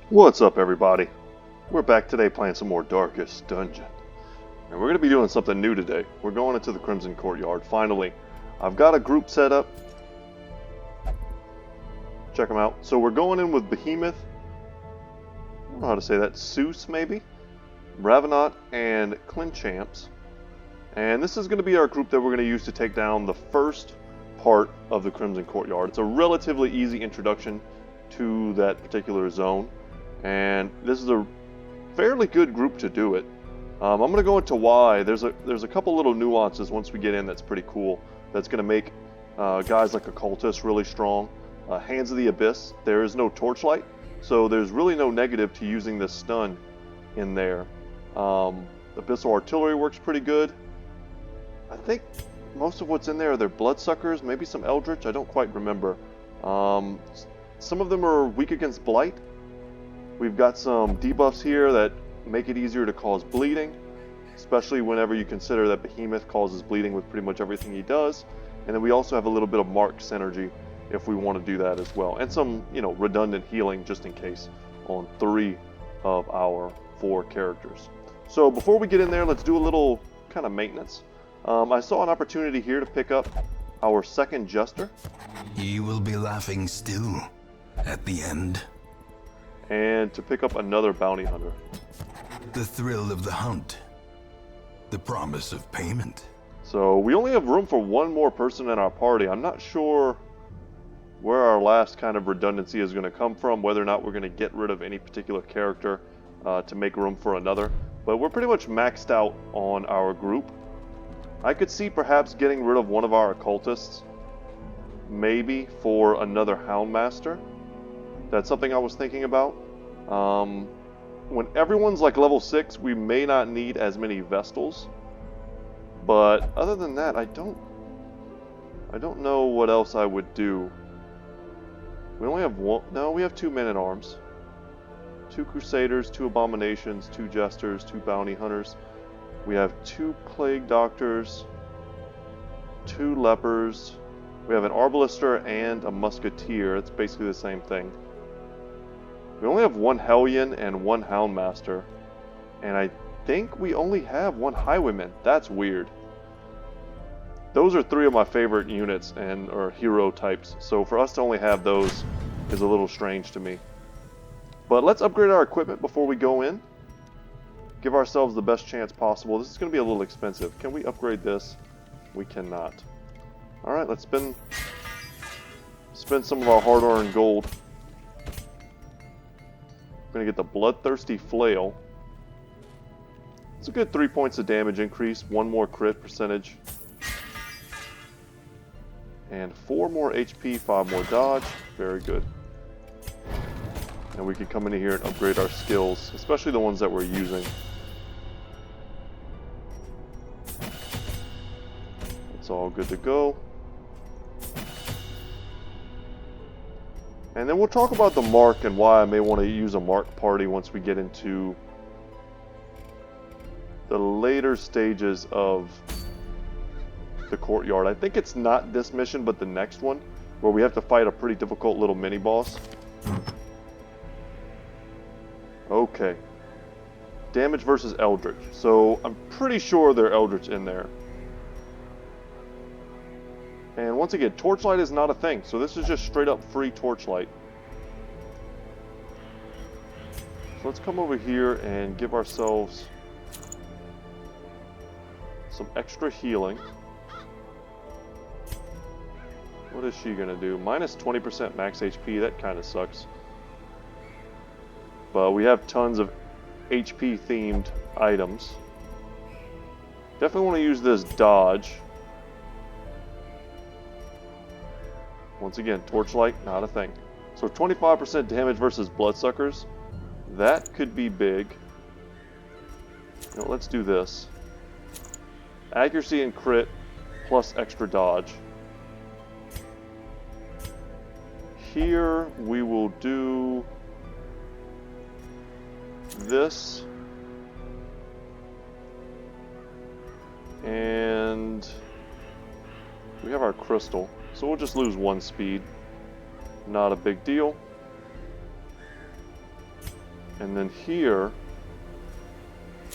What's up, everybody? We're back today playing some more Darkest Dungeon. And we're going to be doing something new today. We're going into the Crimson Courtyard, finally. I've got a group set up. Check them out. So we're going in with Behemoth. I don't know how to say that. Seuss, maybe? Ravenot and Clinchamps. And this is going to be our group that we're going to use to take down the first part of the Crimson Courtyard. It's a relatively easy introduction to that particular zone. And this is a fairly good group to do it. I'm going to go into why. There's a couple little nuances once we get in that's pretty cool. That's going to make guys like Occultists really strong. Hands of the Abyss, there is no torchlight, so there's really no negative to using this stun in there. Abyssal Artillery works pretty good. I think most of what's in there are their Bloodsuckers, maybe some Eldritch, I don't quite remember. Some of them are weak against Blight. We've got some debuffs here that make it easier to cause bleeding, especially whenever you consider that Behemoth causes bleeding with pretty much everything he does. And then we also have a little bit of Mark synergy if we want to do that as well. And some, redundant healing just in case on 3 of our 4 characters. So before we get in there, let's do a little kind of maintenance. I saw an opportunity here to pick up our second Jester. You will be laughing still at the end. And to pick up another Bounty Hunter. The thrill of the hunt. The promise of payment. So we only have room for one more person in our party. I'm not sure where our last kind of redundancy is going to come from, whether or not we're going to get rid of any particular character to make room for another. But we're pretty much maxed out on our group. I could see perhaps getting rid of one of our Occultists, maybe for another Houndmaster. That's something I was thinking about. When everyone's like level 6, we may not need as many Vestals. But other than that, I don't know what else I would do. We only have one. No, we have 2 Men-at-Arms. 2 Crusaders, 2 Abominations, 2 Jesters, 2 Bounty Hunters. We have 2 Plague Doctors, 2 Lepers. We have an Arbalister and a Musketeer. It's basically the same thing. We only have 1 Hellion and 1 Houndmaster. And I think we only have 1 Highwayman. That's weird. Those are 3 of my favorite units or hero types. So for us to only have those is a little strange to me. But let's upgrade our equipment before we go in. Give ourselves the best chance possible. This is going to be a little expensive. Can we upgrade this? We cannot. Alright, let's spend some of our hard-earned gold. We're going to get the Bloodthirsty Flail. It's a good 3 points of damage increase, 1 more crit percentage. And 4 more HP, 5 more dodge. Very good. And we can come in here and upgrade our skills, especially the ones that we're using. It's all good to go. And then we'll talk about the Mark and why I may want to use a Mark party once we get into the later stages of the courtyard. I think it's not this mission, but the next one, where we have to fight a pretty difficult little mini-boss. Okay. Damage versus Eldritch. So I'm pretty sure there are Eldritch in there. And once again, Torchlight is not a thing, so this is just straight up free Torchlight. So let's come over here and give ourselves some extra healing. What is she going to do? Minus 20% max HP, that kind of sucks. But we have tons of HP themed items. Definitely want to use this dodge. Once again, Torchlight, not a thing. So 25% damage versus Bloodsuckers. That could be big. Let's do this. Accuracy and crit plus extra dodge. Here we will do this. And we have our crystal. So we'll just lose 1 speed. Not a big deal. And then here,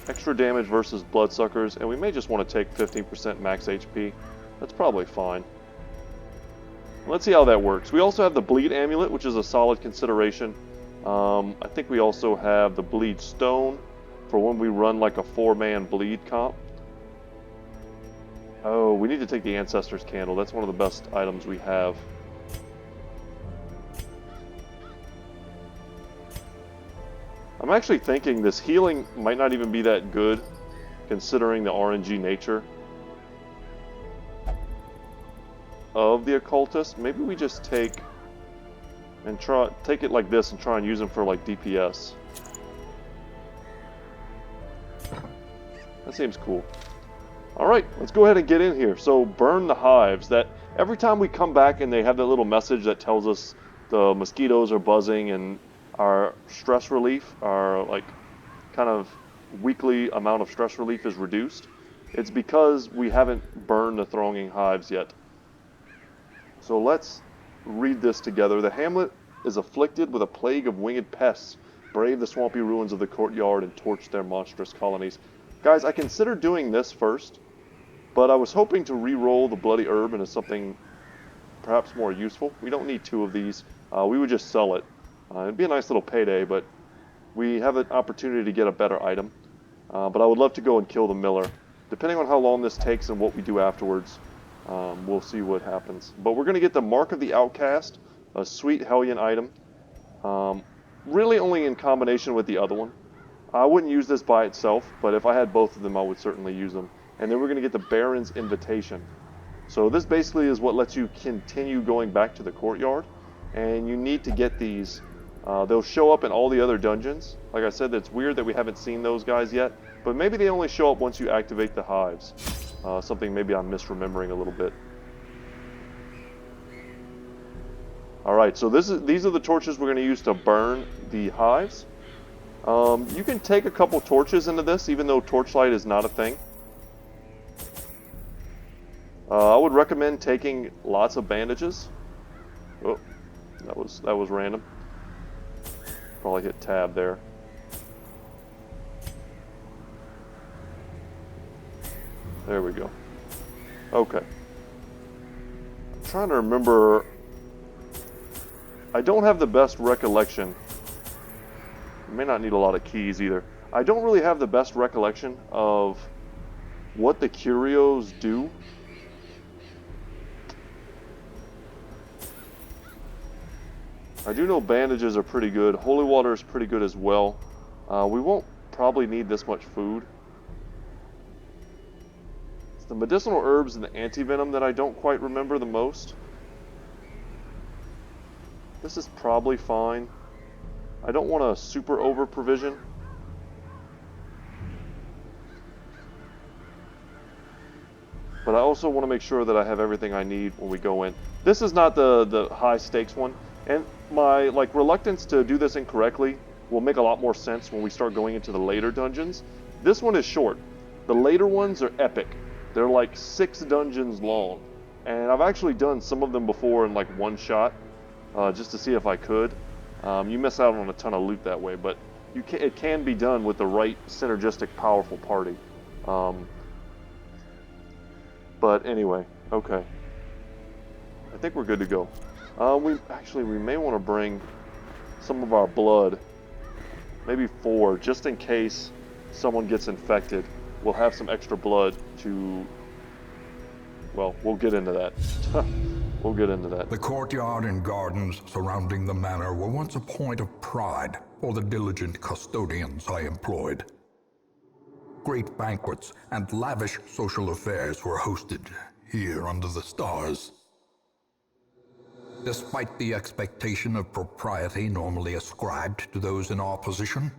extra damage versus bloodsuckers, and we may just want to take 15% max HP. That's probably fine. Let's see how that works. We also have the bleed amulet, which is a solid consideration. I think we also have the bleed stone for when we run like a 4-man bleed comp. Oh, we need to take the Ancestor's Candle. That's one of the best items we have. I'm actually thinking this healing might not even be that good, considering the RNG nature of the Occultist. Maybe we just take it like this and try and use them for like DPS. That seems cool. Alright, let's go ahead and get in here. So, burn the hives. That every time we come back and they have that little message that tells us the mosquitoes are buzzing and our stress relief, our like kind of weekly amount of stress relief is reduced, it's because we haven't burned the thronging hives yet. So let's read this together. The hamlet is afflicted with a plague of winged pests. Brave the swampy ruins of the courtyard and torch their monstrous colonies. Guys, I considered doing this first, but I was hoping to re-roll the bloody herb into something perhaps more useful. We don't need 2 of these. We would just sell it. It'd be a nice little payday, but we have an opportunity to get a better item. But I would love to go and kill the miller. Depending on how long this takes and what we do afterwards, we'll see what happens. But we're going to get the Mark of the Outcast, a sweet Hellion item. Really only in combination with the other one. I wouldn't use this by itself, but if I had both of them, I would certainly use them. And then we're going to get the Baron's Invitation. So this basically is what lets you continue going back to the courtyard. And you need to get these. They'll show up in all the other dungeons. Like I said, it's weird that we haven't seen those guys yet. But maybe they only show up once you activate the hives. Something maybe I'm misremembering a little bit. Alright, so these are the torches we're going to use to burn the hives. You can take a couple torches into this, even though torchlight is not a thing. I would recommend taking lots of bandages. Oh, that was random. Probably hit tab there. There we go. Okay. I'm trying to remember. I don't have the best recollection. I may not need a lot of keys either. I don't really have the best recollection of what the curios do. I do know bandages are pretty good. Holy water is pretty good as well. We won't probably need this much food. It's the medicinal herbs and the anti-venom that I don't quite remember the most. This is probably fine. I don't want to super over provision. But I also want to make sure that I have everything I need when we go in. This is not the high stakes one. And my reluctance to do this incorrectly will make a lot more sense when we start going into the later dungeons. This one is short. The later ones are epic. They're like 6 dungeons long. And I've actually done some of them before in like one shot, just to see if I could. You miss out on a ton of loot that way, but it can be done with the right synergistic, powerful party. But anyway, okay. I think we're good to go. We may want to bring some of our blood, maybe 4, just in case someone gets infected. We'll have some extra blood to, well, we'll get into that. We'll get into that. The courtyard and gardens surrounding the manor were once a point of pride for the diligent custodians I employed. Great banquets and lavish social affairs were hosted here under the stars. Despite the expectation of propriety normally ascribed to those in our position,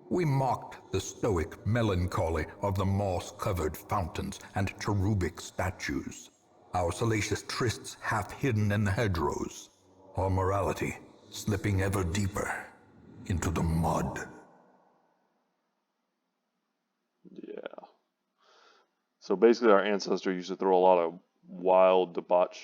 we mocked the stoic melancholy of the moss-covered fountains and cherubic statues, our salacious trysts half hidden in the hedgerows, our morality slipping ever deeper into the mud. Yeah. So basically our ancestor used to throw a lot of wild debauch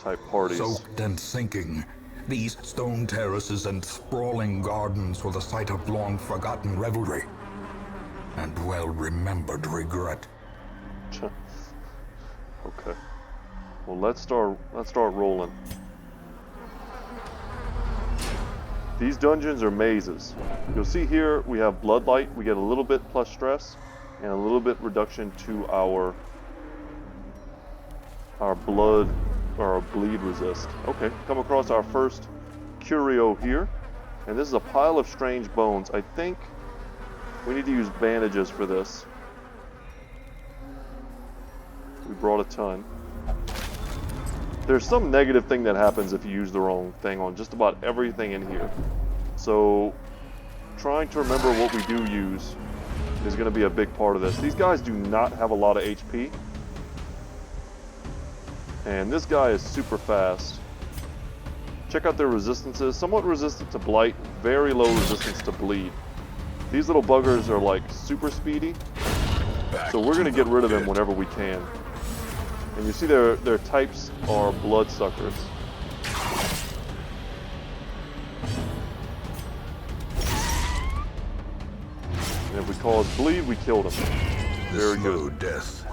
type parties. Soaked and sinking, These stone terraces and sprawling gardens were the site of long-forgotten revelry and well-remembered regret. Okay. Well, let's start rolling. These dungeons are mazes. You'll see here we have blood light. We get a little bit plus stress and a little bit reduction to our blood or our bleed resist. Okay, come across our first curio here, and this is a pile of strange bones. I think we need to use bandages for this. We brought a ton. There's some negative thing that happens if you use the wrong thing on just about everything in here. So trying to remember what we do use is going to be a big part of this. These guys do not have a lot of HP. And this guy is super fast. Check out their resistances. Somewhat resistant to blight, very low resistance to bleed. These little buggers are like super speedy. So we're going to get rid of them whenever we can. And you see their types are bloodsuckers. And if we cause bleed, we kill them. Very slow good. Death,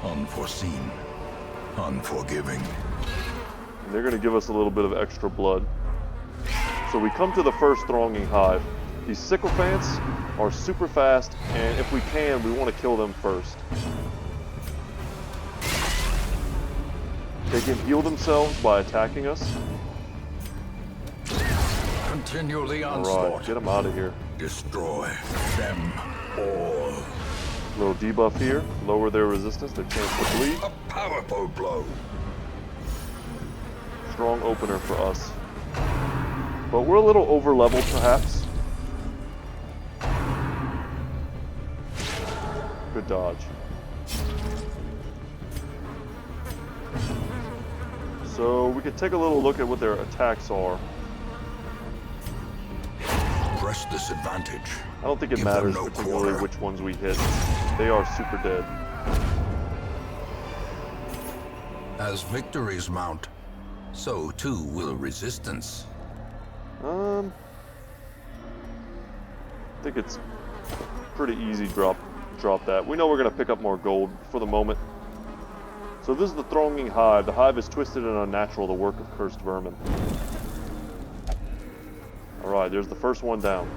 unforeseen, unforgiving. And they're going to give us a little bit of extra blood. So we come to the first thronging hive. These sycophants are super fast, and if we can, we want to kill them first. They can heal themselves by attacking us. Continue the onslaught. Alright, get them out of here. Destroy them all. Little debuff here. Lower their resistance, their chance to bleed. A powerful blow. Strong opener for us. But we're a little over leveled perhaps. Good dodge. So we can take a little look at what their attacks are. Press this advantage. I don't think it matters particularly which ones we hit. They are super dead. As victories mount, so too will resistance. I think it's pretty easy drop that. We know we're going to pick up more gold for the moment. So this is the thronging hive. The hive is twisted and unnatural, the work of cursed vermin. Alright, there's the first one down.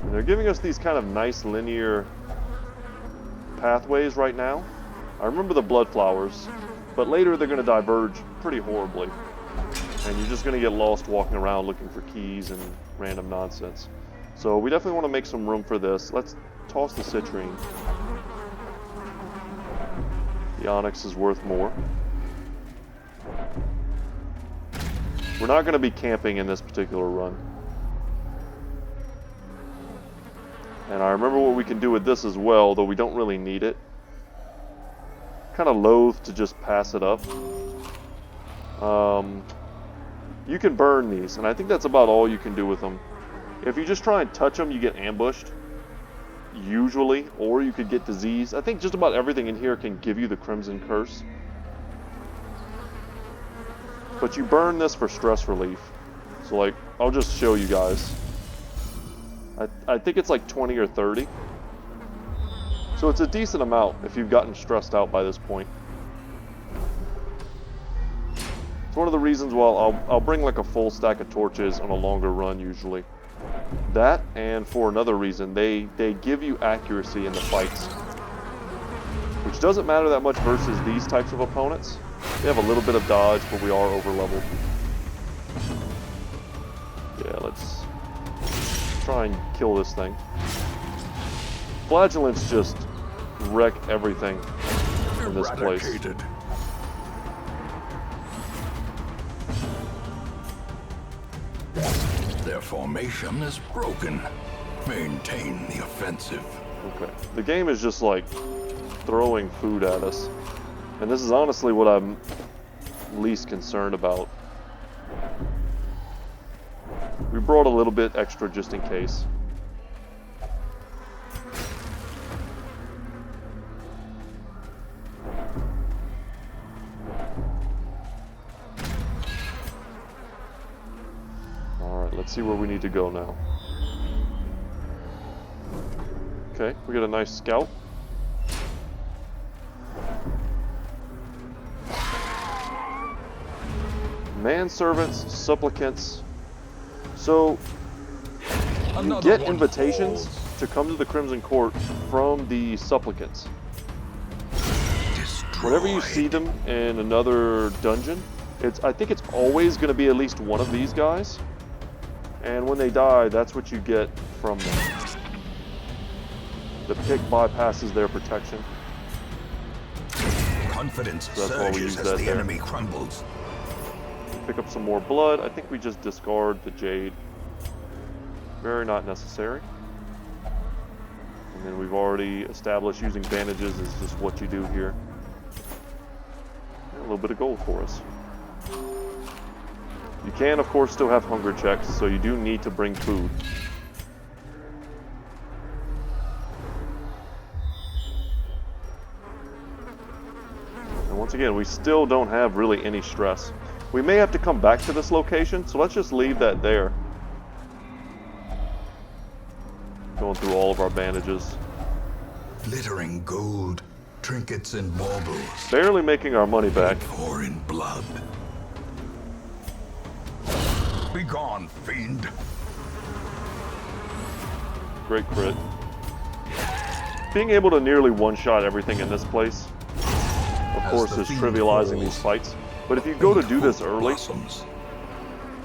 And they're giving us these kind of nice linear pathways right now. I remember the blood flowers, but later they're going to diverge pretty horribly. And you're just going to get lost walking around looking for keys and random nonsense. So we definitely want to make some room for this. Let's toss the citrine. The onyx is worth more. We're not going to be camping in this particular run. And I remember what we can do with this as well, though we don't really need it. Kind of loath to just pass it up. You can burn these, and I think that's about all you can do with them. If you just try and touch them, you get ambushed, usually, or you could get disease. I think just about everything in here can give you the Crimson Curse. But you burn this for stress relief. So, like, I'll just show you guys. I think it's like 20 or 30. So it's a decent amount if you've gotten stressed out by this point. It's one of the reasons why I'll bring like a full stack of torches on a longer run usually. That, and for another reason, they give you accuracy in the fights. Which doesn't matter that much versus these types of opponents. They have a little bit of dodge, but we are over leveled. Yeah, let's try and kill this thing. Flagellants just wreck everything in this place. Their formation is broken. Maintain the offensive. Okay. The game is just like throwing food at us. And this is honestly what I'm least concerned about. We brought a little bit extra just in case. let's see where we need to go now. Okay, we got a nice scout. Manservants, supplicants. So, you get invitations to come to the Crimson Court from the supplicants. Whenever you see them in another dungeon, I think it's always going to be at least one of these guys. And when they die, that's what you get from them. The pick bypasses their protection. Confidence surges as the enemy crumbles. Pick up some more blood. I think we just discard the jade. Very not necessary. And then we've already established using bandages is just what you do here. And a little bit of gold for us. You can, of course, still have hunger checks, so you do need to bring food. And once again, we still don't have really any stress. We may have to come back to this location, so let's just leave that there. Going through all of our bandages. Glittering gold, trinkets and baubles. Barely making our money back. Pour in blood. Be gone, fiend. Great crit. Being able to nearly one-shot everything in this place, of course, is trivializing these fights. But if you go to do this early,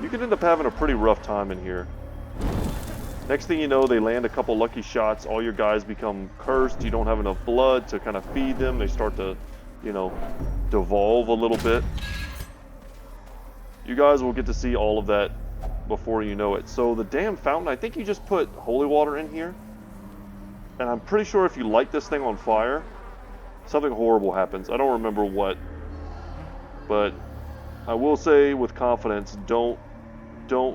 you can end up having a pretty rough time in here. Next thing you know, they land a couple lucky shots, all your guys become cursed, you don't have enough blood to kind of feed them, they start to, you know, devolve a little bit. You guys will get to see all of that before you know it. So the damn fountain, I think you just put holy water in here. And I'm pretty sure if you light this thing on fire, something horrible happens. I don't remember what. But I will say with confidence, don't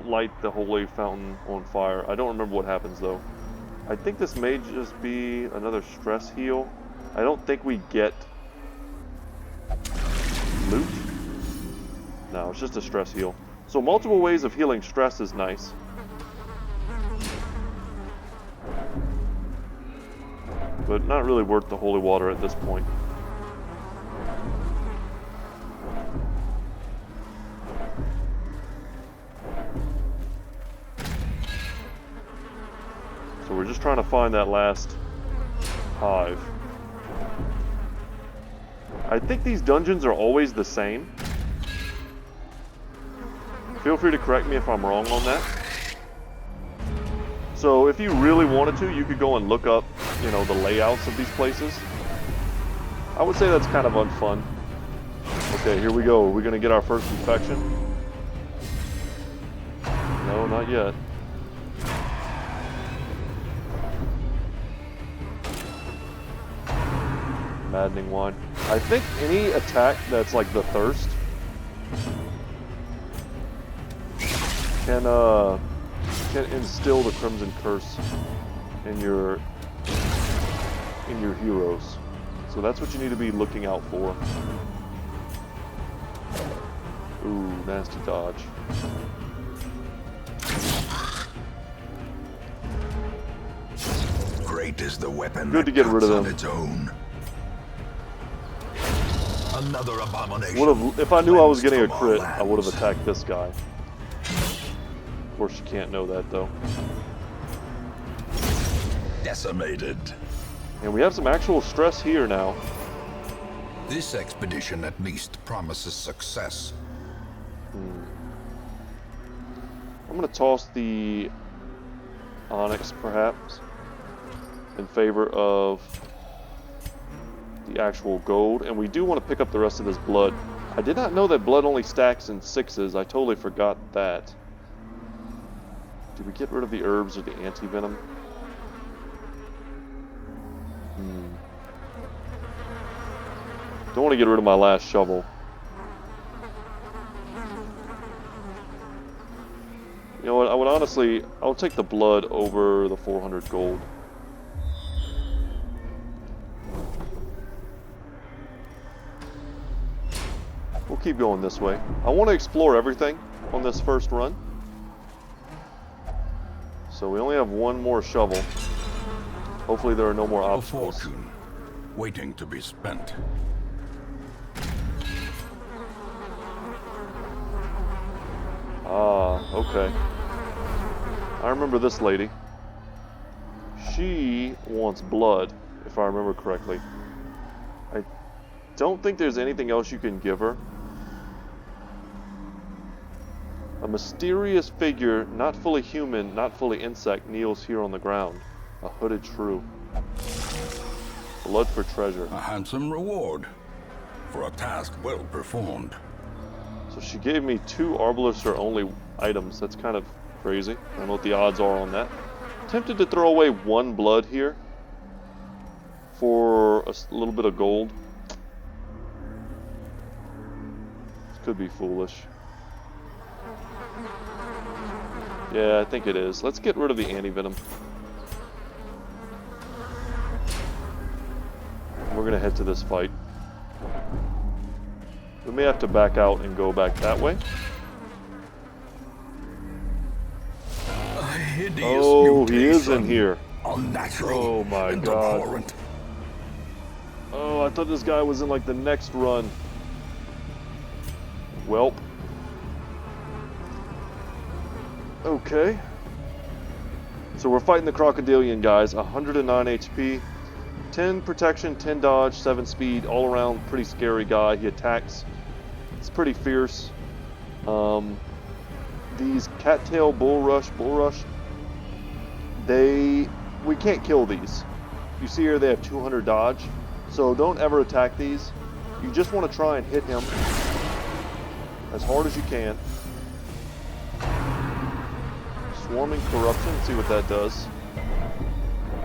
light the holy fountain on fire. I don't remember what happens though. I think this may just be another stress heal. I don't think we get loot. No, it's just a stress heal. So multiple ways of healing stress is nice. But not really worth the holy water at this point. So we're just trying to find that last hive. I think these dungeons are always the same. Feel free to correct me if I'm wrong on that. So if you really wanted to, you could go and look up, you know, the layouts of these places. I would say that's kind of unfun. Okay, here we go. Are we going to get our first infection? No, not yet. Maddening wine. I think any attack that's like the thirst can instill the Crimson Curse in your heroes. So that's what you need to be looking out for. Ooh, nasty dodge. Great is the weapon. Good to get rid of them. On its own. Another abomination. If I knew I was getting a crit, I would have attacked this guy. Of course, you can't know that though. Decimated. And we have some actual stress here now. This expedition at least promises success. I'm going to toss the onyx, perhaps, in favor of the actual gold. And we do want to pick up the rest of this blood. I did not know that blood only stacks in 6s. I totally forgot that. Did we get rid of the herbs or the anti-venom? Don't want to get rid of my last shovel. You know what, I would honestly, I'll take the blood over the 400 gold. We'll keep going this way. I want to explore everything on this first run. So we only have one more shovel. Hopefully there are no more A obstacles. fortune waiting to be spent. Ah, okay. I remember this lady. She wants blood, if I remember correctly. I don't think there's anything else you can give her. A mysterious figure, not fully human, not fully insect, kneels here on the ground. A hooded shrew. Blood for treasure. A handsome reward for a task well performed. So she gave me 2 Arbalister only items. That's kind of crazy. I don't know what the odds are on that. Tempted to throw away 1 blood here for a little bit of gold. This could be foolish. Yeah, I think it is. Let's get rid of the anti-venom. We're gonna head to this fight. We may have to back out and go back that way. A hideous Oh, he is in mutation. here. Unnatural. Oh my and God. abhorrent. Oh, I thought this guy was in like the next run. Welp. Okay. So we're fighting the Crocodilian guys. 109 HP. 10 protection, 10 dodge, 7 speed. All around pretty scary guy. He attacks. It's pretty fierce. These cattail bullrush, we can't kill these. You see here they have 200 dodge. So don't ever attack these. You just want to try and hit him as hard as you can. Swarming corruption, see what that does.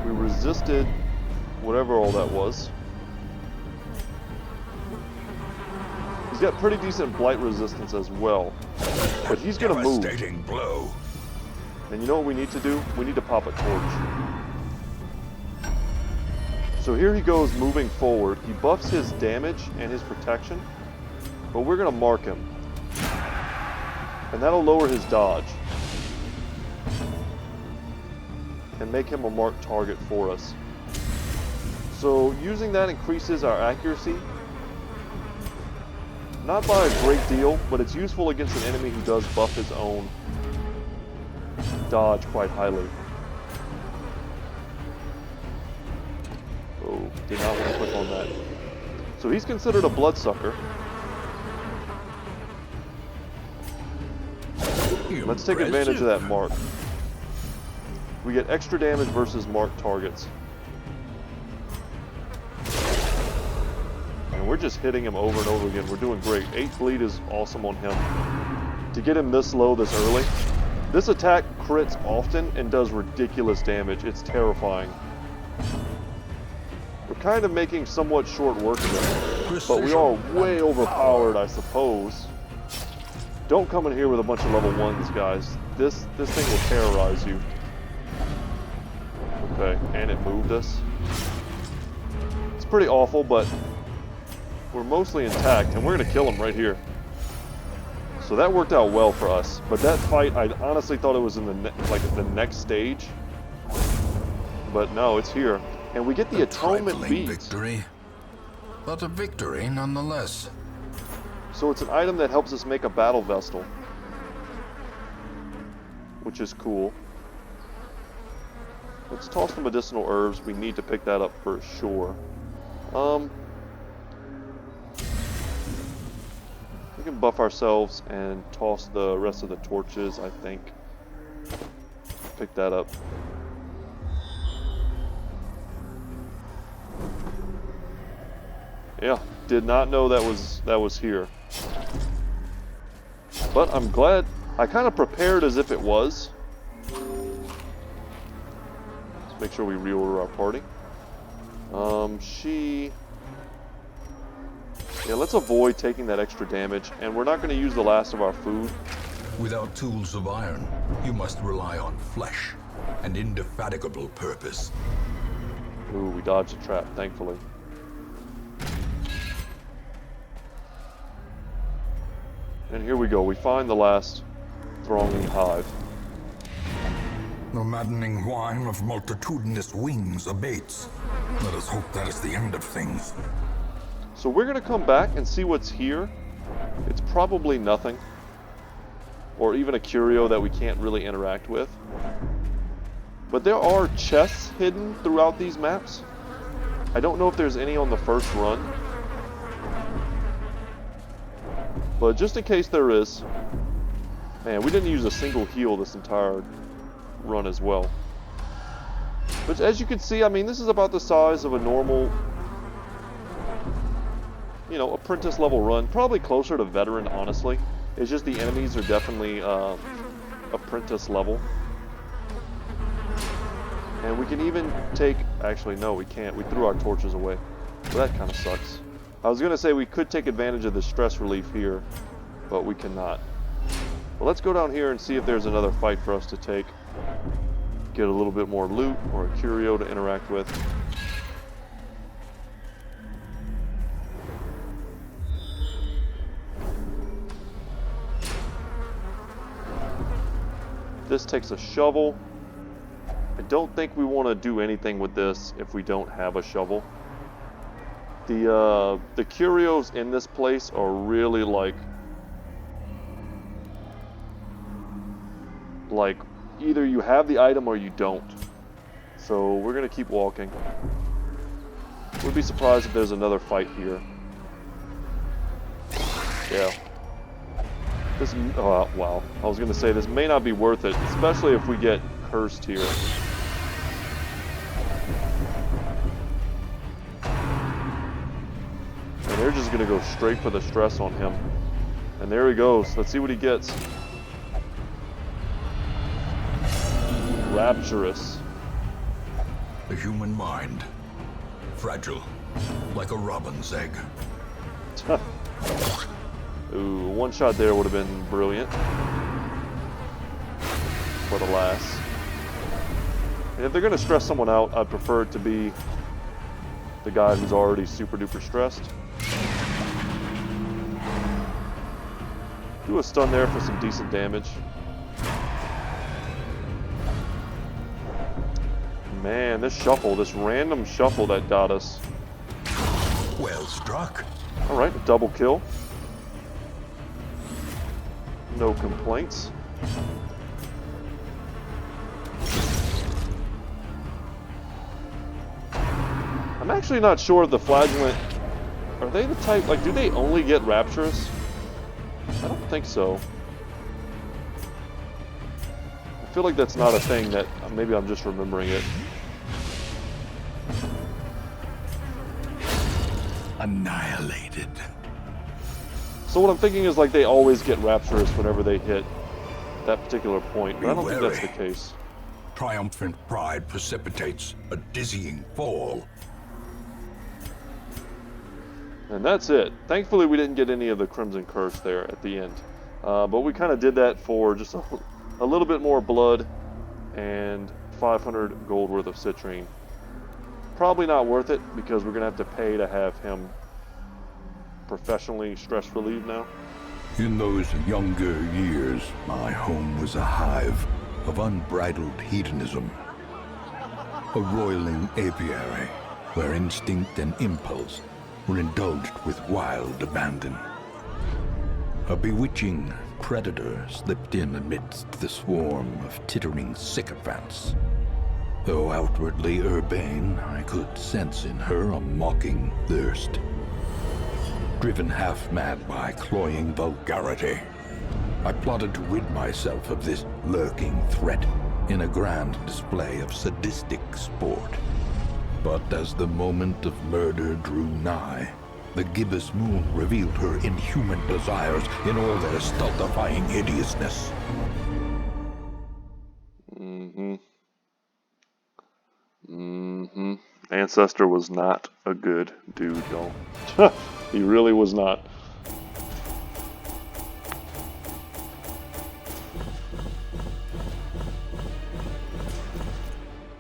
We resisted whatever all that was. He's got pretty decent blight resistance as well. But he's gonna move. Devastating blow. And you know what we need to do? We need to pop a torch. So here he goes moving forward. He buffs his damage and his protection, but we're gonna mark him. And that'll lower his dodge. And make him a marked target for us. So using that increases our accuracy. Not by a great deal, but it's useful against an enemy who does buff his own dodge quite highly. Oh, did not want to click on that. So he's considered a bloodsucker. Let's take advantage of that mark. We get extra damage versus marked targets. And we're just hitting him over and over again. We're doing great. 8 bleed is awesome on him. To get him this low this early. This attack crits often and does ridiculous damage. It's terrifying. We're kind of making somewhat short work of him. But we are way overpowered, I suppose. Don't come in here with a bunch of level 1s, guys. This thing will terrorize you. Okay, and it moved us. It's pretty awful, but we're mostly intact, and we're gonna kill him right here. So that worked out well for us. But that fight, I honestly thought it was in the next stage. But no, it's here. And we get the atonement beads. Victory, but a victory nonetheless. So it's an item that helps us make a battle vestal, which is cool. Let's toss the medicinal herbs. We need to pick that up for sure. We can buff ourselves and toss the rest of the torches, I think. Pick that up. Yeah, did not know that was here. But I'm glad. I kind of prepared as if it was. Let's make sure we reorder our party. Yeah, let's avoid taking that extra damage, and we're not going to use the last of our food. Without tools of iron, you must rely on flesh and indefatigable purpose. Ooh, we dodged a trap, thankfully. And here we go. We find the last thronging hive. The maddening whine of multitudinous wings abates. Let us hope that is the end of things. So we're going to come back and see what's here. It's probably nothing. Or even a curio that we can't really interact with. But there are chests hidden throughout these maps. I don't know if there's any on the first run. But just in case there is. Man, we didn't use a single heal this entire run as well. But as you can see, I mean, this is about the size of a normal, you know, apprentice level run. Probably closer to veteran, honestly. It's just the enemies are definitely apprentice level. And we can even take... Actually, no, we can't. We threw our torches away. So that kind of sucks. I was going to say we could take advantage of the stress relief here, but we cannot. But let's go down here and see if there's another fight for us to take. Get a little bit more loot or a curio to interact with. This takes a shovel. I don't think we want to do anything with this if we don't have a shovel. The curios in this place are really like either you have the item or you don't. So we're gonna keep walking. Would be surprised if there's another fight here. Yeah. This, oh, wow. I was gonna say this may not be worth it, especially if we get cursed here. And they're just gonna go straight for the stress on him. And there he goes. Let's see what he gets. Rapturous. The human mind. Fragile. Like a robin's egg. Ooh, one shot there would have been brilliant. But alas. And if they're going to stress someone out, I'd prefer it to be the guy who's already super duper stressed. Do a stun there for some decent damage. Man, this shuffle, this random shuffle that got us. Well struck. Alright, a double kill. No complaints. I'm actually not sure if the flagellant... Are they the type... Like, do they only get rapturous? I don't think so. I feel like that's not a thing that... Maybe I'm just remembering it. Annihilated. So what I'm thinking is like they always get rapturous whenever they hit that particular point, but I don't think that's the case. Triumphant pride precipitates a dizzying fall. And that's it. Thankfully we didn't get any of the Crimson Curse there at the end. But we kind of did that for just a little bit more blood and 500 gold worth of citrine. Probably not worth it because we're going to have to pay to have him professionally stress relieved now. In those younger years, my home was a hive of unbridled hedonism. A roiling apiary where instinct and impulse were indulged with wild abandon. A bewitching predator slipped in amidst the swarm of tittering sycophants. Though outwardly urbane, I could sense in her a mocking thirst. Driven half-mad by cloying vulgarity, I plotted to rid myself of this lurking threat in a grand display of sadistic sport. But as the moment of murder drew nigh, the gibbous moon revealed her inhuman desires in all their stultifying hideousness. Ancestor was not a good dude, y'all. He really was not.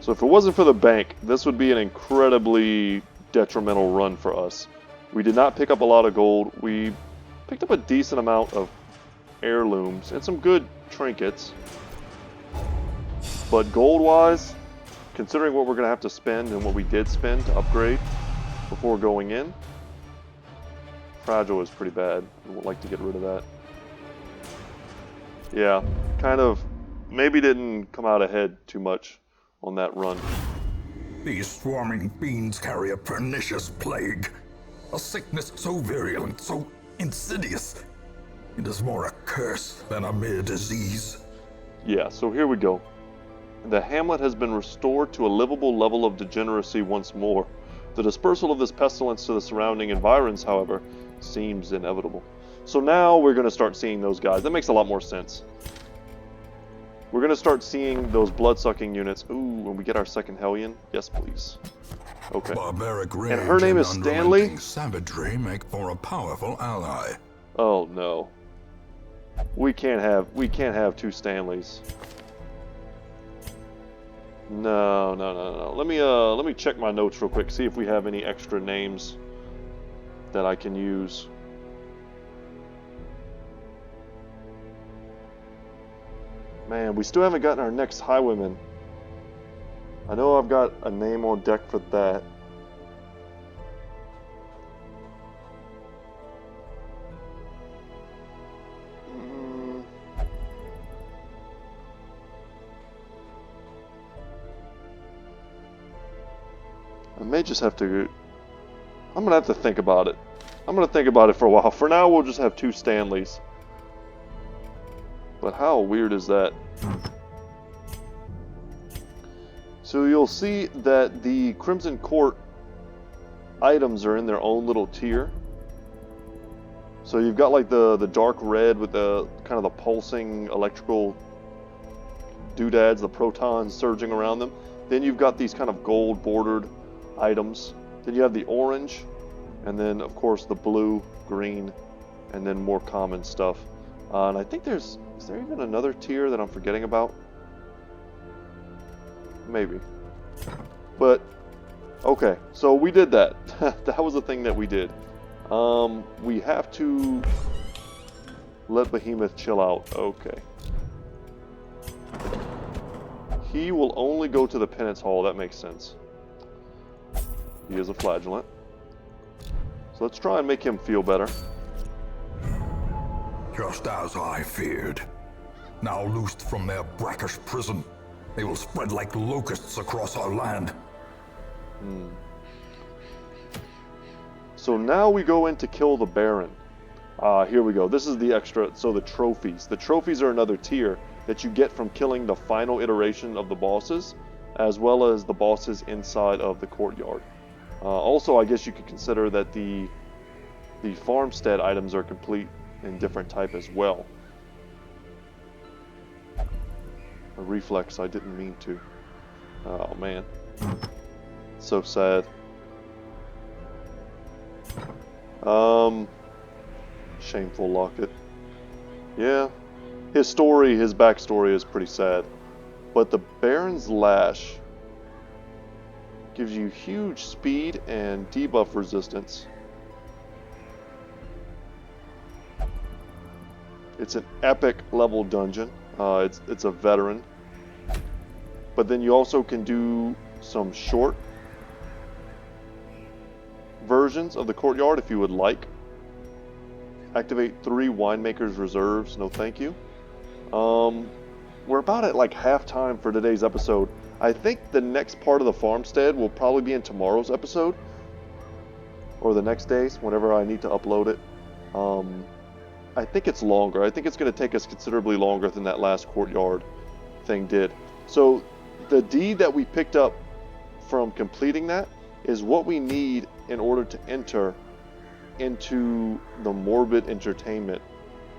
So if it wasn't for the bank, this would be an incredibly detrimental run for us. We did not pick up a lot of gold. We picked up a decent amount of heirlooms and some good trinkets. But gold-wise, considering what we're going to have to spend and what we did spend to upgrade before going in, fragile is pretty bad. I would like to get rid of that. Yeah, kind of maybe didn't come out ahead too much on that run. These swarming fiends carry a pernicious plague. A sickness so virulent, so insidious. It is more a curse than a mere disease. Yeah, so here we go. The hamlet has been restored to a livable level of degeneracy once more. The dispersal of this pestilence to the surrounding environs, however, seems inevitable. So now we're going to start seeing those guys. That makes a lot more sense. We're going to start seeing those blood-sucking units. Ooh, when we get our second Hellion? Yes, please. Okay. Barbaric rage and her name is Stanley? Savagery make for a powerful ally. Oh, no. We can't have two Stanleys. No. Let me check my notes real quick, see if we have any extra names that I can use. Man, we still haven't gotten our next highwayman. I know I've got a name on deck for that. I may just have to... I'm going to have to think about it. I'm going to think about it for a while. For now, we'll just have two Stanleys. But how weird is that? So you'll see that the Crimson Court items are in their own little tier. So you've got like the dark red with the kind of the pulsing electrical doodads, the protons surging around them. Then you've got these kind of gold bordered items. Then you have the orange, and then of course the blue, green, and then more common stuff. And I think is there even another tier that I'm forgetting about? Maybe. But, okay, so we did that. That was the thing that we did. We have to let Behemoth chill out. Okay. He will only go to the Penance Hall. That makes sense. He is a flagellant. So let's try and make him feel better. Just as I feared. Now loosed from their brackish prison, they will spread like locusts across our land. So now we go in to kill the Baron. Here we go. This is the extra, so the trophies. The trophies are another tier that you get from killing the final iteration of the bosses, as well as the bosses inside of the courtyard. Also, I guess you could consider that the farmstead items are complete in different type as well. A reflex, I didn't mean to. Oh man. So sad. Shameful locket. Yeah. His backstory is pretty sad. But the Baron's Lash gives you huge speed and debuff resistance. It's an epic level dungeon. It's a veteran. But then you also can do some short versions of the courtyard if you would like. Activate 3 winemaker's reserves. No thank you. We're about at like half time for today's episode. I think the next part of the farmstead will probably be in tomorrow's episode. Or the next day's, whenever I need to upload it. I think it's longer. I think it's going to take us considerably longer than that last courtyard thing did. So the deed that we picked up from completing that is what we need in order to enter into the morbid entertainment,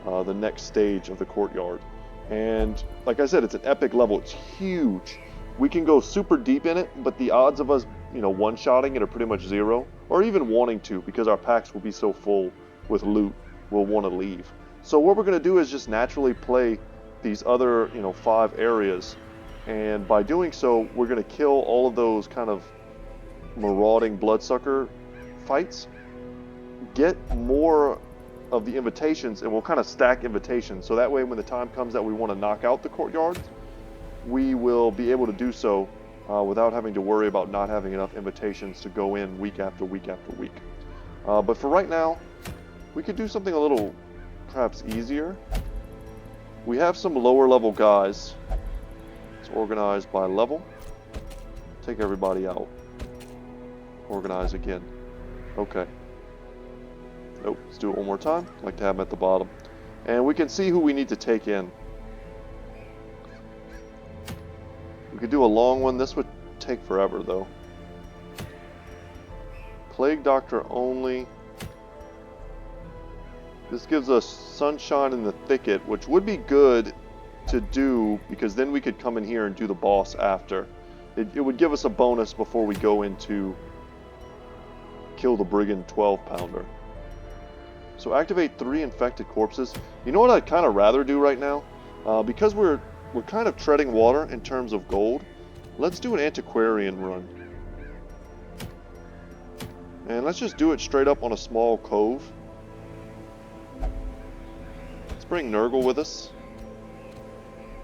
the next stage of the courtyard. And like I said, it's an epic level. It's huge. We can go super deep in it, but the odds of us, one-shotting it are pretty much zero, or even wanting to, because our packs will be so full with loot, we'll want to leave. So what we're going to do is just naturally play these other, 5 areas, and by doing so, we're going to kill all of those kind of marauding bloodsucker fights, get more of the invitations, and we'll kind of stack invitations, so that way when the time comes that we want to knock out the courtyard, we will be able to do so without having to worry about not having enough invitations to go in week after week after week. But for right now, we could do something a little perhaps easier. We have some lower level guys. Let's organize by level. Take everybody out. Organize again. Okay. Nope, let's do it one more time. I'd like to have them at the bottom. And we can see who we need to take in. We could do a long one. This would take forever, though. Plague Doctor only. This gives us Sunshine in the Thicket, which would be good to do, because then we could come in here and do the boss after. It would give us a bonus before we go into Kill the Brigand 12-pounder. So activate 3 infected corpses. You know what I'd kind of rather do right now? Because we're kind of treading water in terms of gold, let's do an antiquarian run. And let's just do it straight up on a small cove. Let's bring Nurgle with us.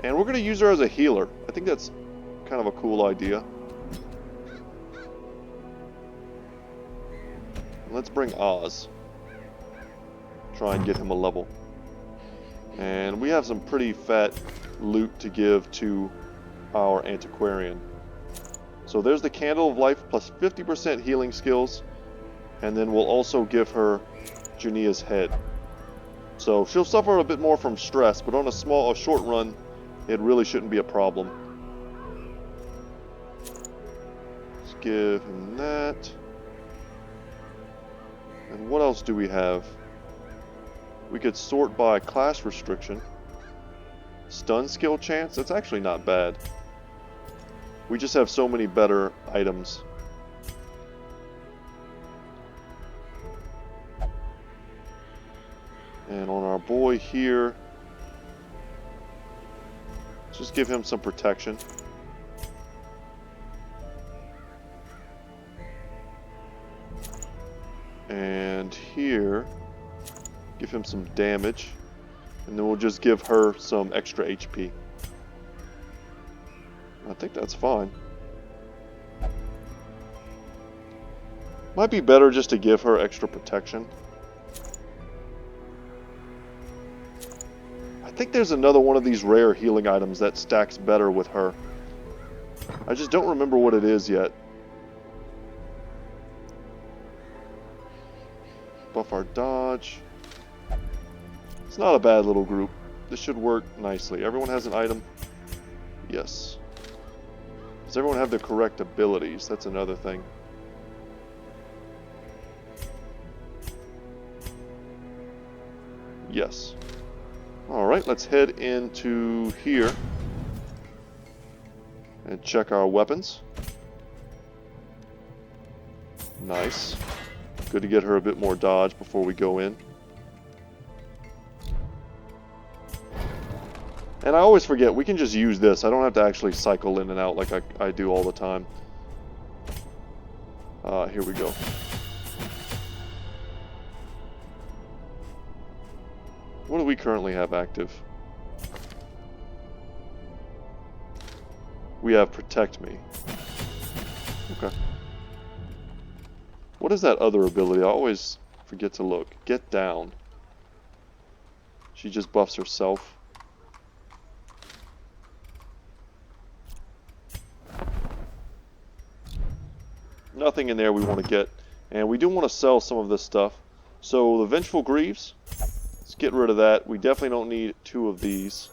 And we're going to use her as a healer. I think that's kind of a cool idea. Let's bring Oz. Try and get him a level. And we have some pretty fat loot to give to our antiquarian. So there's the Candle of Life plus 50% healing skills. And then we'll also give her Jania's head. So she'll suffer a bit more from stress, but on a short run, it really shouldn't be a problem. Let's give him that. And what else do we have? We could sort by class restriction. Stun skill chance, that's actually not bad. We just have so many better items. And on our boy here, let's just give him some protection. And here, give him some damage. And then we'll just give her some extra HP. I think that's fine. Might be better just to give her extra protection. I think there's another one of these rare healing items that stacks better with her. I just don't remember what it is yet. Buff our dodge. It's not a bad little group. This should work nicely. Everyone has an item? Yes. Does everyone have the correct abilities? That's another thing. Yes. Alright, let's head into here and check our weapons. Nice. Good to get her a bit more dodge before we go in. And I always forget, we can just use this. I don't have to actually cycle in and out like I do all the time. Here we go. What do we currently have active? We have Protect Me. Okay. What is that other ability? I always forget to look. Get Down. She just buffs herself. Nothing in there we want to get. And we do want to sell some of this stuff. So the Vengeful Greaves, let's get rid of that. We definitely don't need 2 of these.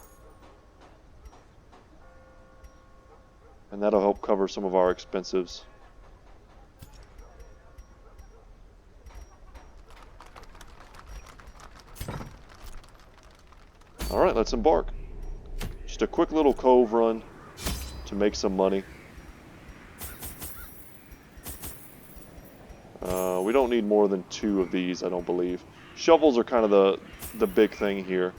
And that'll help cover some of our expenses. Alright, let's embark. Just a quick little cove run to make some money. We don't need more than 2 of these, I don't believe. Shovels are kind of the big thing here.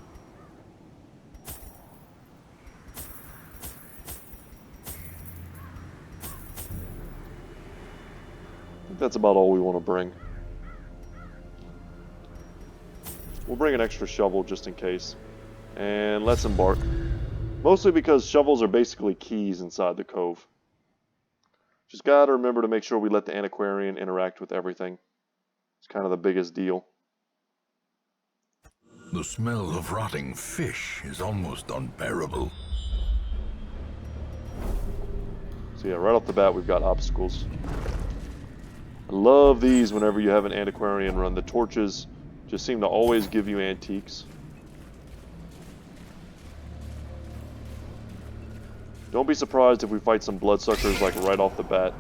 I think that's about all we want to bring. We'll bring an extra shovel just in case. And let's embark. Mostly because shovels are basically keys inside the cove. Just gotta remember to make sure we let the antiquarian interact with everything. It's kind of the biggest deal. The smell of rotting fish is almost unbearable. So yeah, right off the bat we've got obstacles. I love these whenever you have an antiquarian run. The torches just seem to always give you antiques. Don't be surprised if we fight some bloodsuckers like right off the bat.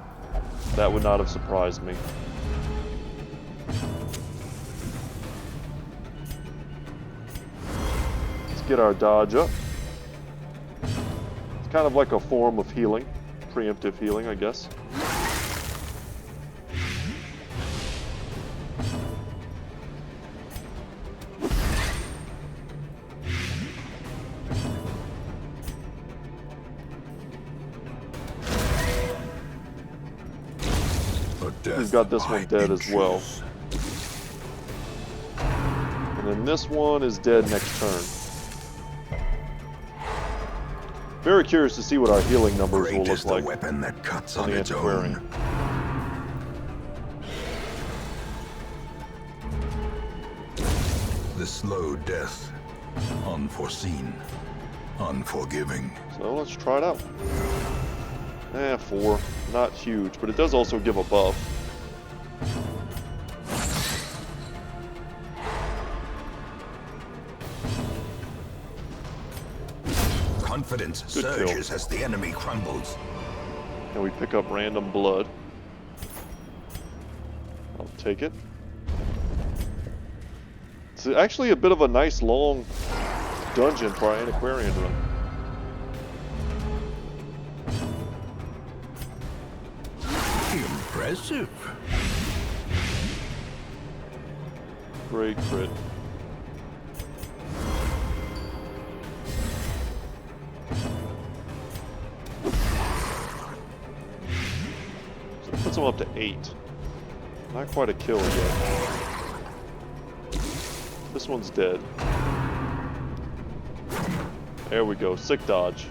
That would not have surprised me. Let's get our dodge up. It's kind of like a form of healing. Preemptive healing, I guess. We've got this one dead as well. And then this one is dead next turn. Very curious to see what our healing numbers will look like weapon that cuts on the antiquarian. The slow death, unforeseen, unforgiving. So let's try it out. 4. Not huge, but it does also give a buff. Confidence Good surges kill. as the enemy crumbles. And we pick up random blood. I'll take it. It's actually a bit of a nice long dungeon for our antiquarian run. Impressive. Great crit. So it puts him up to 8. Not quite a kill yet. This one's dead. There we go. Sick dodge.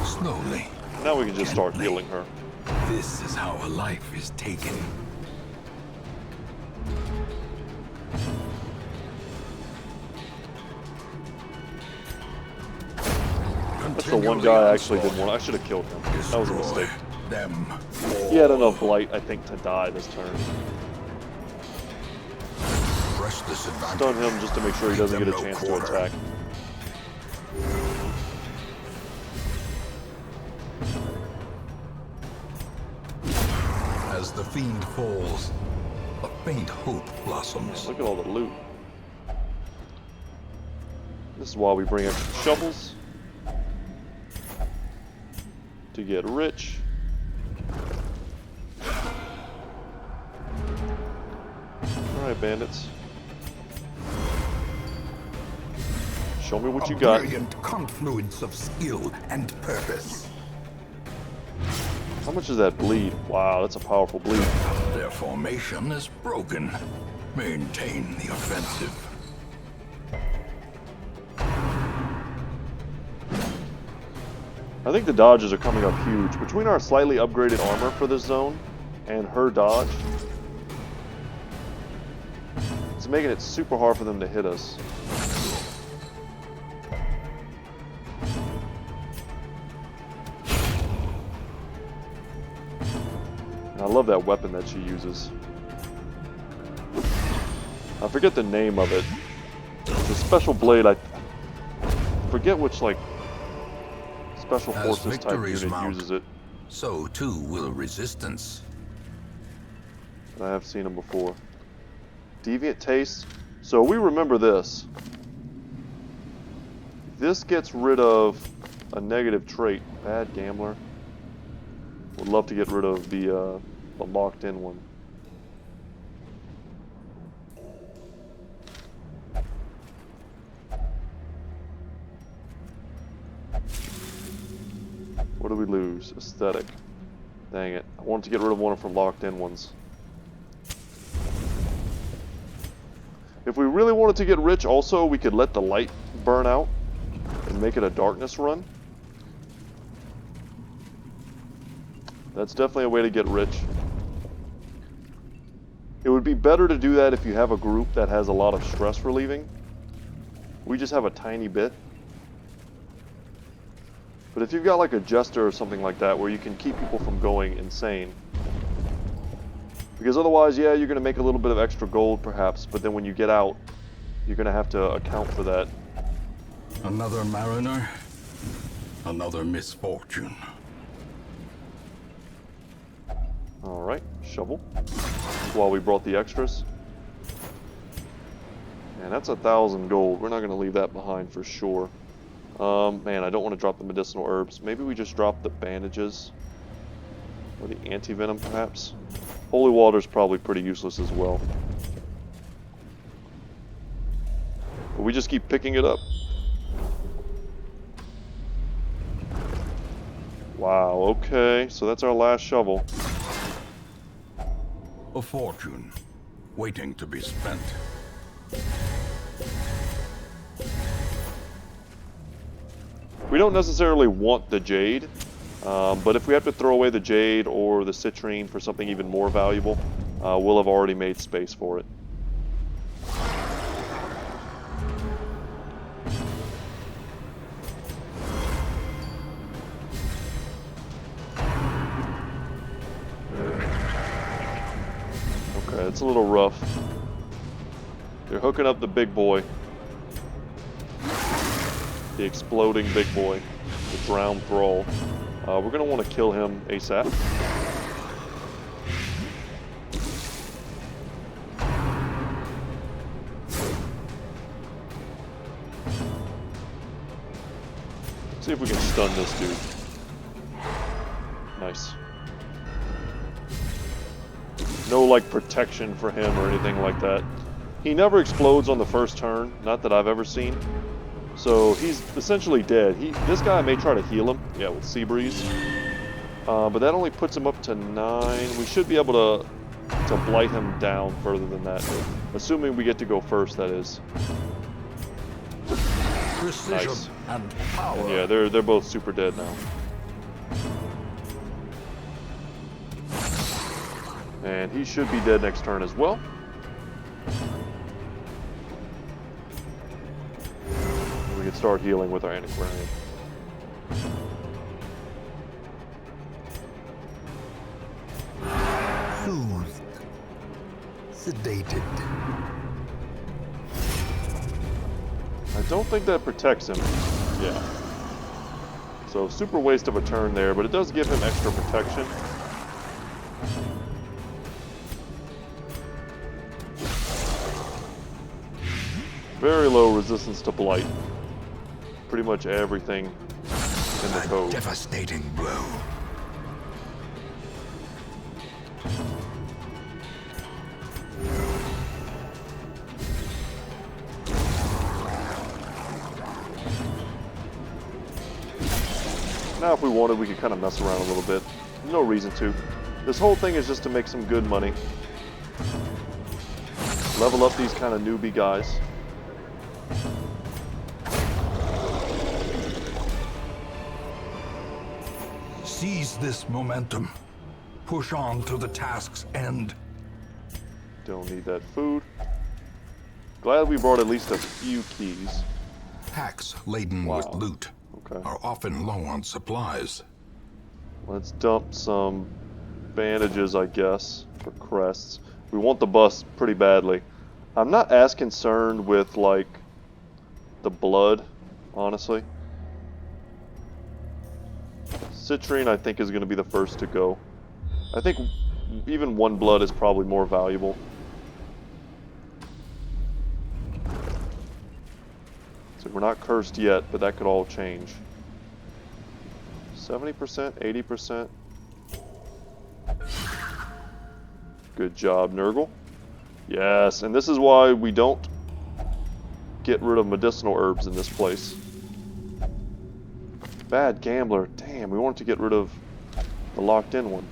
Slowly. Now we can just start healing her. This is how a life is taken. That's the one guy I actually didn't want. I should have killed him. That was a mistake. Them. He had enough blight, I think, to die this turn. Stun him just to make sure he doesn't get a chance to attack. As the fiend falls, a faint hope blossoms. Look at all the loot. This is why we bring extra shovels. To get rich. Alright, bandits. Show me what you got. A brilliant confluence of skill and purpose. How much does that bleed? Wow, that's a powerful bleed. Their formation is broken. Maintain the offensive. I think the dodges are coming up huge. Between our slightly upgraded armor for this zone and her dodge, it's making it super hard for them to hit us. And I love that weapon that she uses. I forget the name of it. It's a special blade. I forget which, like, special forces type unit uses it. So too will resistance. I have seen them before. Deviant taste. So we remember this. This gets rid of a negative trait. Bad gambler. Would love to get rid of the locked in one. What do we lose? Aesthetic. Dang it. I wanted to get rid of one from locked in ones. If we really wanted to get rich, also, we could let the light burn out and make it a darkness run. That's definitely a way to get rich. It would be better to do that if you have a group that has a lot of stress relieving. We just have a tiny bit. But if you've got like a jester or something like that where you can keep people from going insane. Because otherwise, yeah, you're going to make a little bit of extra gold perhaps, but then when you get out, you're going to have to account for that. Another mariner, another misfortune. Alright, shovel. While we brought the extras. And that's 1,000 gold. We're not going to leave that behind for sure. Man, I don't want to drop the medicinal herbs. Maybe we just drop the bandages. Or the anti-venom, perhaps. Holy water's probably pretty useless as well. But we just keep picking it up. Wow, okay. So that's our last shovel. A fortune, waiting to be spent. We don't necessarily want the jade, but if we have to throw away the jade or the citrine for something even more valuable, we'll have already made space for it. Okay, it's a little rough. They're hooking up the big boy. The exploding big boy. The drowned thrall. We're going to want to kill him ASAP. See if we can stun this dude. Nice. No, like, protection for him or anything like that. He never explodes on the first turn, not that I've ever seen. So he's essentially dead. This guy may try to heal him, yeah, with Sea Breeze. But that only puts him up to 9. We should be able to blight him down further than that. Assuming we get to go first, that is. Precision Nice. and power. And yeah, they're both super dead now. And he should be dead next turn as well. We can start healing with our antiquarian. Soothed. Sedated. I don't think that protects him. Yeah. So super waste of a turn there, but it does give him extra protection. Very low resistance to blight. Pretty much everything in the code. Devastating blow. Now if we wanted, we could kind of mess around a little bit. No reason to. This whole thing is just to make some good money. Level up these kind of newbie guys. Seize this momentum. Push on to the task's end. Don't need that food. Glad we brought at least a few keys. Packs laden with loot Okay. are often low on supplies. Let's dump some bandages, I guess, for crests. We want the bus pretty badly. I'm not as concerned with, like, the blood, honestly. Citrine, I think, is going to be the first to go. I think even one blood is probably more valuable. So we're not cursed yet, but that could all change. 70%, 80%. Good job, Nurgle. Yes, and this is why we don't get rid of medicinal herbs in this place. Bad gambler. Damn, we wanted to get rid of the locked-in one.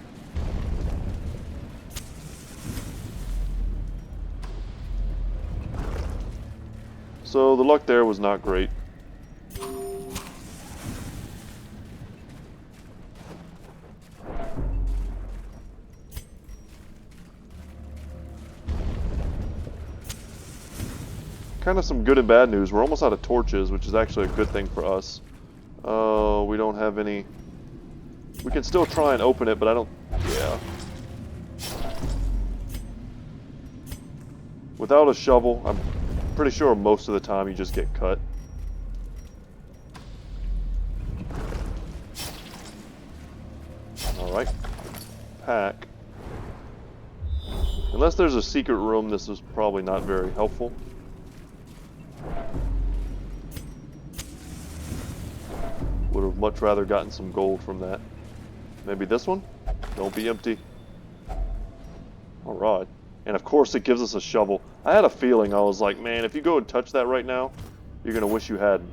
So the luck there was not great. Kind of some good and bad news. We're almost out of torches, which is actually a good thing for us. We don't have any... We can still try and open it, but I don't... Yeah. Without a shovel, I'm pretty sure most of the time you just get cut. Alright. Pack. Unless there's a secret room, this is probably not very helpful. Would have much rather gotten some gold from that. Maybe this one? Don't be empty. Alright. And of course it gives us a shovel. I had a feeling, I was like, man, if you go and touch that right now, you're going to wish you hadn't.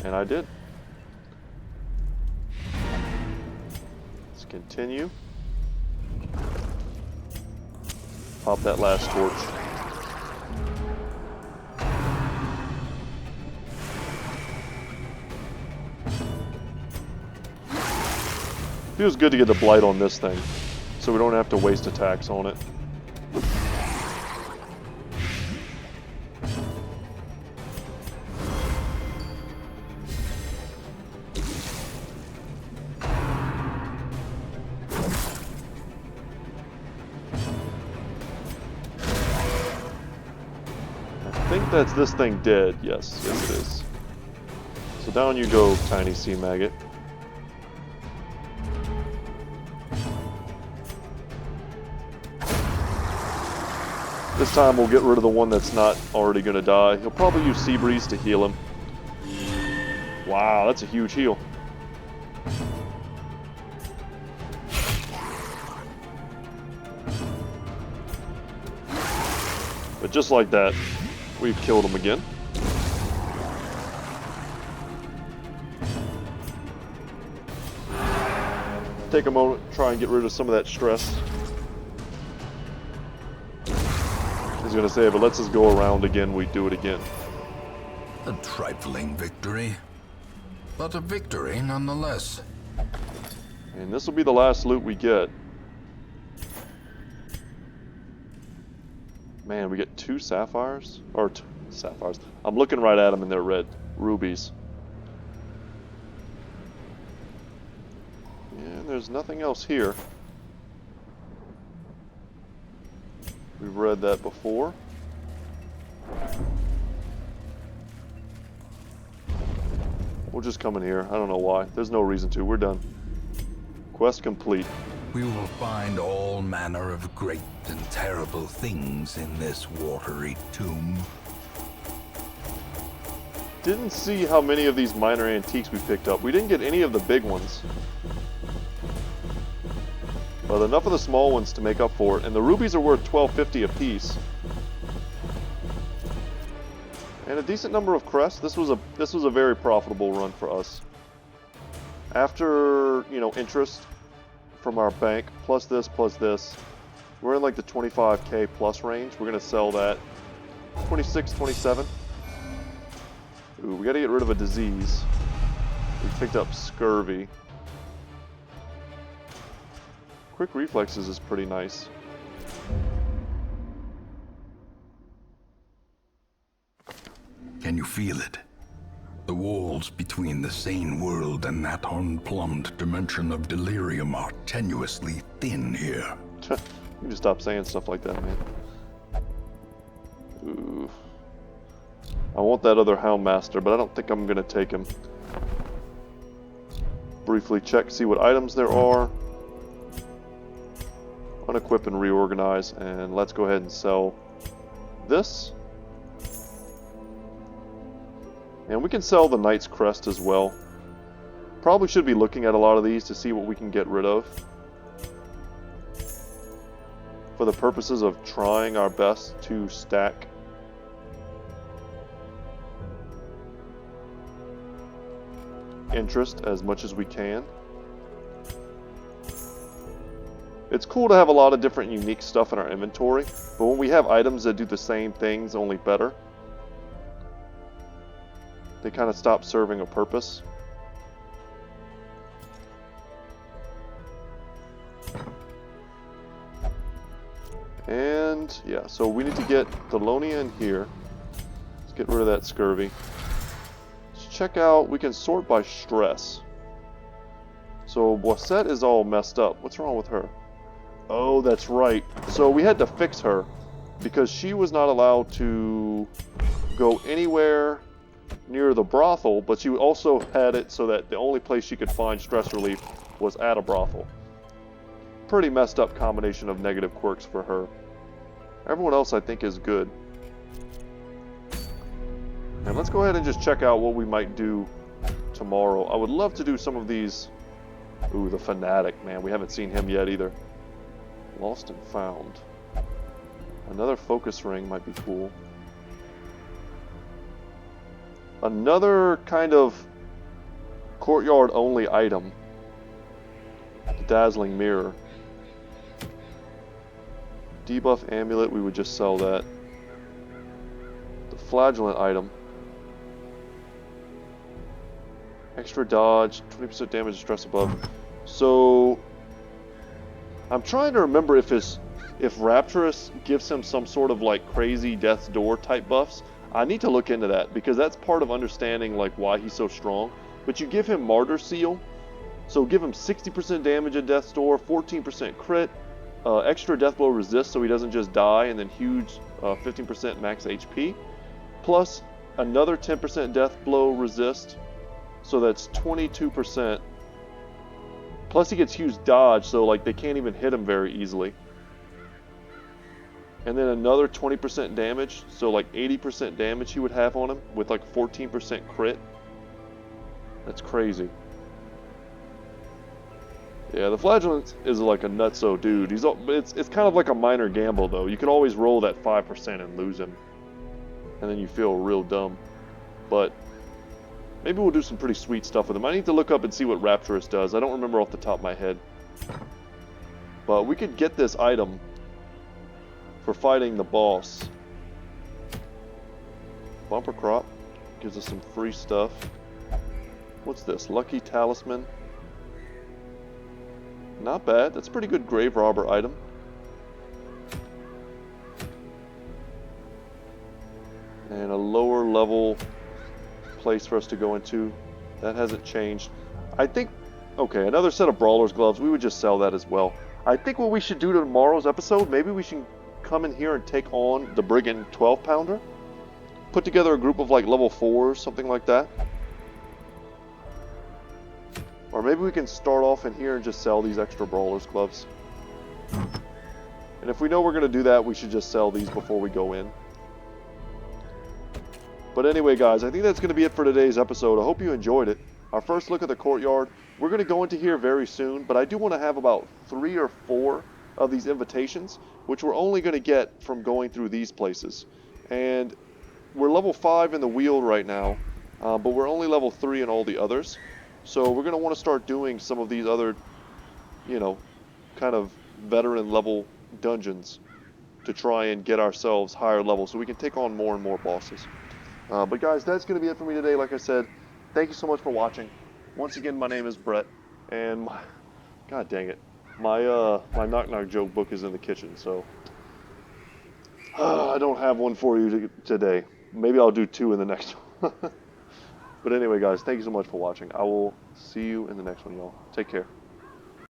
And I did. Let's continue. Pop that last torch. Feels good to get the blight on this thing, so we don't have to waste attacks on it. I think that's this thing dead. Yes, yes it is. So down you go, tiny sea maggot. This time we'll get rid of the one that's not already going to die. He'll probably use Sea Breeze to heal him. Wow, that's a huge heal. But just like that, we've killed him again. Take a moment, try and get rid of some of that stress. I was going to say, if it lets us go around again, we do it again. A trifling victory, but a victory nonetheless. And this will be the last loot we get. Man, we get 2 sapphires? Or sapphires. I'm looking right at them and they're red. Rubies. And there's nothing else here. We've read that before. We'll just come in here. I don't know why. There's no reason to. We're done. Quest complete. We will find all manner of great and terrible things in this watery tomb. Didn't see how many of these minor antiques we picked up. We didn't get any of the big ones. But enough of the small ones to make up for it. And the rubies are worth $12.50 a piece. And a decent number of crests. This was a very profitable run for us. After, you know, interest from our bank, plus this, we're in like the 25k plus range. We're going to sell that. 26, 27. Ooh, we got to get rid of a disease. We picked up scurvy. Quick reflexes is pretty nice. Can you feel it? The walls between the sane world and that unplumbed dimension of delirium are tenuously thin here. You need to stop saying stuff like that, man. Ooh. I want that other Houndmaster, but I don't think I'm going to take him. Briefly check, see what items there are. Unequip and reorganize, and let's go ahead and sell this. And we can sell the Knight's Crest as well. Probably should be looking at a lot of these to see what we can get rid of. For the purposes of trying our best to stack interest as much as we can. It's cool to have a lot of different unique stuff in our inventory, but when we have items that do the same things, only better, they kind of stop serving a purpose. And yeah, so we need to get Thalonia in here. Let's get rid of that scurvy. Let's check out, we can sort by stress. So Boisette is all messed up. What's wrong with her? Oh, that's right. So we had to fix her because she was not allowed to go anywhere near the brothel, but she also had it so that the only place she could find stress relief was at a brothel. Pretty messed up combination of negative quirks for her. Everyone else I think is good. And let's go ahead and just check out what we might do tomorrow. I would love to do some of these. Ooh, the Fanatic, man. We haven't seen him yet either. Lost and Found. Another focus ring might be cool. Another kind of courtyard only item. The Dazzling Mirror. Debuff Amulet, we would just sell that. The Flagellant item. Extra dodge, 20% damage and stress above. So I'm trying to remember if Rapturous gives him some sort of like crazy Death's Door type buffs. I need to look into that because that's part of understanding like why he's so strong. But you give him Martyr Seal, so give him 60% damage at Death's Door, 14% crit, extra death blow resist so he doesn't just die, and then huge 15% max HP, plus another 10% death blow resist, so that's 22%. Plus he gets huge dodge, so like they can't even hit him very easily. And then another 20% damage, so like 80% damage he would have on him with like 14% crit. That's crazy. Yeah, the Flagellant is like a nutso dude. It's kind of like a minor gamble though. You can always roll that 5% and lose him, and then you feel real dumb. But maybe we'll do some pretty sweet stuff with him. I need to look up and see what Rapturous does. I don't remember off the top of my head. But we could get this item for fighting the boss. Bumper Crop gives us some free stuff. What's this? Lucky Talisman. Not bad. That's a pretty good Grave Robber item. And a lower level place for us to go into. That hasn't changed. I think, okay, another set of Brawler's Gloves. We would just sell that as well. I think what we should do to tomorrow's episode, maybe we should come in here and take on the Brigand 12-pounder. Put together a group of like level 4s, something like that. Or maybe we can start off in here and just sell these extra Brawler's Gloves. And if we know we're going to do that, we should just sell these before we go in. But anyway, guys, I think that's going to be it for today's episode. I hope you enjoyed it. Our first look at the courtyard. We're going to go into here very soon, but I do want to have about 3 or 4 of these invitations, which we're only going to get from going through these places. And we're level 5 in the wheel right now, but we're only level 3 in all the others. So we're going to want to start doing some of these other, you know, kind of veteran level dungeons to try and get ourselves higher levels so we can take on more and more bosses. But guys, that's going to be it for me today. Like I said, thank you so much for watching. Once again, my name is Brett, and god dang it, my knock knock joke book is in the kitchen, so I don't have one for you today. Maybe I'll do 2 in the next one. But anyway, guys, thank you so much for watching. I will see you in the next one, y'all. Take care.